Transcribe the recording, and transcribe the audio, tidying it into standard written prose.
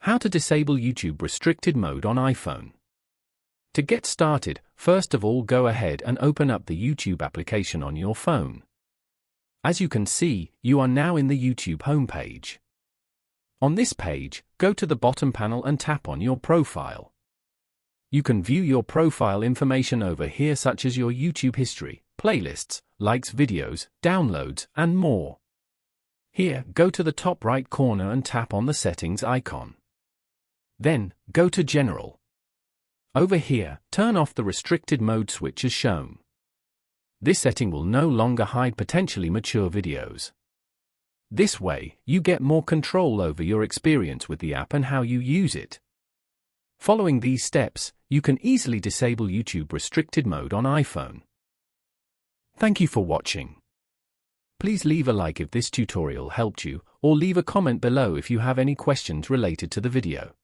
How to disable YouTube restricted mode on iPhone. To get started, first of all go ahead and open up the YouTube application on your phone. As you can see, you are now in the YouTube homepage. On this page, go to the bottom panel and tap on your profile. You can view your profile information over here, such as your YouTube history, playlists, likes, videos, downloads, and more. Here, go to the top right corner and tap on the settings icon. Then, go to General. Over here, turn off the restricted mode switch as shown. This setting will no longer hide potentially mature videos. This way, you get more control over your experience with the app and how you use it. Following these steps, you can easily disable YouTube restricted mode on iPhone. Thank you for watching. Please leave a like if this tutorial helped you, or leave a comment below if you have any questions related to the video.